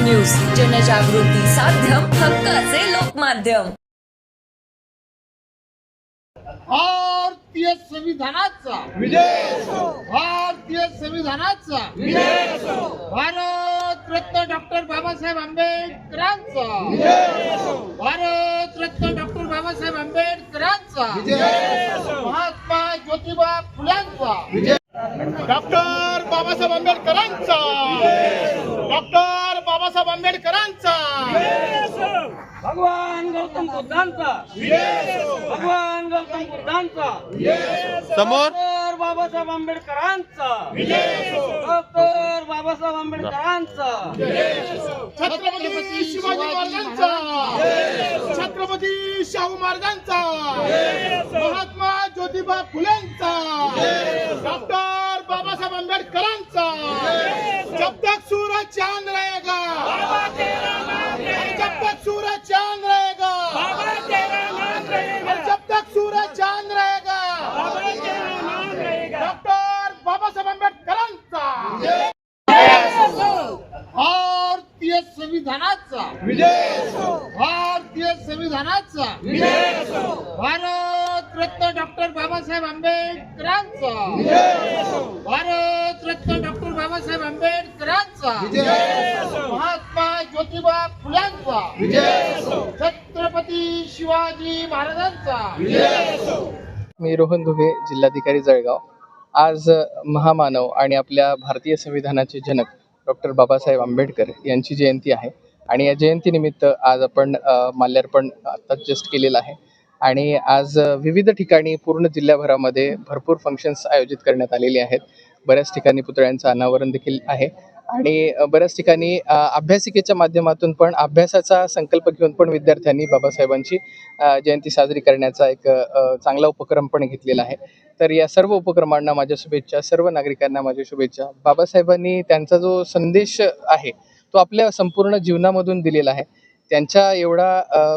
News, जनजागृती साध्यम, हक्काचे लोकमाध्यम. भारतीय संविधानाचा विजय असो. भारतीय संविधानाचा विजय असो. भारत रत्न डॉक्टर बाबासाहेब आंबेडकरांचा विजय असो. भारत रत्न डॉक्टर बाबासाहेब आंबेडकरांचा विजय असो. महात्मा ज्योतिबा फुल्यांचा विजय. डॉक्टर बाबासाहेब आंबेडकरांचा डॉक्टर बाबासाहेब आंबेडकरांचा भगवान गौतम बुद्धांचा भगवान गौतम बुद्धांचा समोर डॉक्टर बाबासाहेब आंबेडकरांचा डॉक्टर बाबासाहेब आंबेडकरांचा छत्रपती शिवाजी महाराजांचा छत्रपती शाहू महाराजांचा महात्मा ज्योतिबा फुलेंचा डॉक्टर बाबासाहेब आंबेडकरांचा जब तक सूरज चांद रहेगा जब तक सूरज चांद रहेगा जब तक सूरज चांद रहेगा डॉक्टर बाबासाहेब आंबेडकरांचा भारतीय संविधानाचा विजय असो. भारतीय संविधानाचा विजय असो. भारत रत्न डॉक्टर बाबासाहेब आंबेडकरांचा विजय असो. भारत रत्न डॉक्टर बाबासाहेब आंबेडकरांचा विजय असो. महात्मा ज्योतिबा फुल्यांचा विजय असो. छत्रपती शिवाजी महाराजांचा विजय असो. मी रोहन दुबे, जिल्हाधिकारी जळगाव. आज महामानव आणि आपल्या भारतीय संविधानाचे जनक डॉक्टर बाबासाहेब आंबेडकर यांची जयंती आहे आणि या जयंतीनिमित्त आज आपण माल्यार्पण आत्ताच जस्ट केलेलं आहे आणि आज विविध ठिकाणी पूर्ण जिल्ह्याभरामध्ये भरपूर फंक्शन्स आयोजित करण्यात आलेले आहेत. बऱ्याच ठिकाणी पुतळ्यांचं अनावरण देखील आहे आणि बऱ्याच ठिकाणी अभ्यासिकेच्या माध्यमातून पण अभ्यासाचा संकल्प घेऊन पण विद्यार्थ्यांनी बाबासाहेबांची जयंती साजरी करण्याचा एक चांगला उपक्रम पण घेतलेला आहे. तर या सर्व उपक्रमांना माझ्या शुभेच्छा, सर्व नागरिकांना माझ्या शुभेच्छा. बाबासाहेबांनी त्यांचा जो संदेश आहे तो आपल्या संपूर्ण जीवनामधून दिलेला आहे. त्यांच्या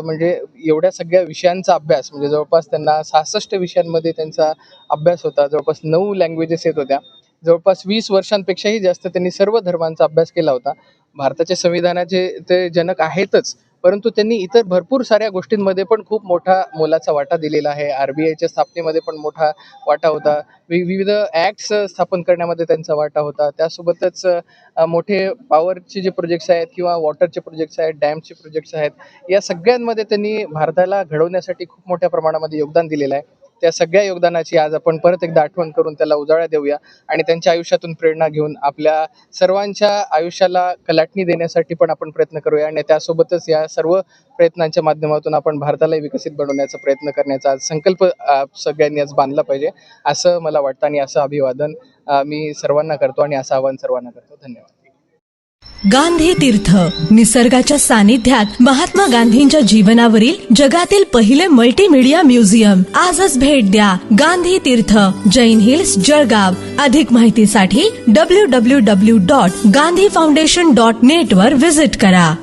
म्हणजे एवढ्या सगळ्या विषयांचा अभ्यास म्हणजे जवळपास त्यांना 66 विषयांमध्ये त्यांचा अभ्यास होता. जवळपास 9 लँग्वेजेस येत होत्या. जवळपास 20 वर्षांपेक्षाही जास्त त्यांनी सर्व धर्मांचा अभ्यास केला होता. भारताच्या संविधानाचे ते जनक आहेतच, परंतु त्यांनी इतर भरपूर साऱ्या गोष्टींमध्ये पण खूप मोलाचा वाटा दिलेला आहे. RBIच्या स्थापनेमध्ये पण मोठा वाटा होता. विविध ॲक्ट्स स्थापन करण्यामध्ये त्यांचा वाटा होता. त्यासोबतच मोठे पॉवरचे जे प्रोजेक्ट्स आहेत किंवा वॉटरचे प्रोजेक्ट्स आहेत, डॅमचे प्रोजेक्ट्स आहेत, या सगळ्यांमध्ये त्यांनी भारताला घडवण्यासाठी खूप मोठ्या प्रमाणामध्ये योगदान दिलेलं आहे. त्या सगळ्या योगदानाची आज आपण परत एकदा आठवण करून त्याला उजाळा देऊया आणि त्यांच्या आयुष्यातून प्रेरणा घेऊन आपल्या सर्वांच्या आयुष्याला कलाटणी देण्यासाठी पण आपण प्रयत्न करूया आणि त्यासोबतच या सर्व प्रयत्नांच्या माध्यमातून आपण भारताला विकसित बनवण्याचा प्रयत्न करण्याचा आज संकल्प सगळ्यांनी आज बांधला पाहिजे असं मला वाटतं आणि असं अभिवादन मी सर्वांना करतो आणि असं आवाहन सर्वांना करतो. धन्यवाद. गांधी तीर्थ, निसर्गाच्या सानिध्यात महात्मा गांधींच्या जीवनावरील जगातील पहिले मल्टीमीडिया म्युझियम. आजच भेट द्या. गांधी तीर्थ, जैन हिल्स, जळगाव. अधिक माहितीसाठी www.gandhifoundation.net वर व्हिजिट करा.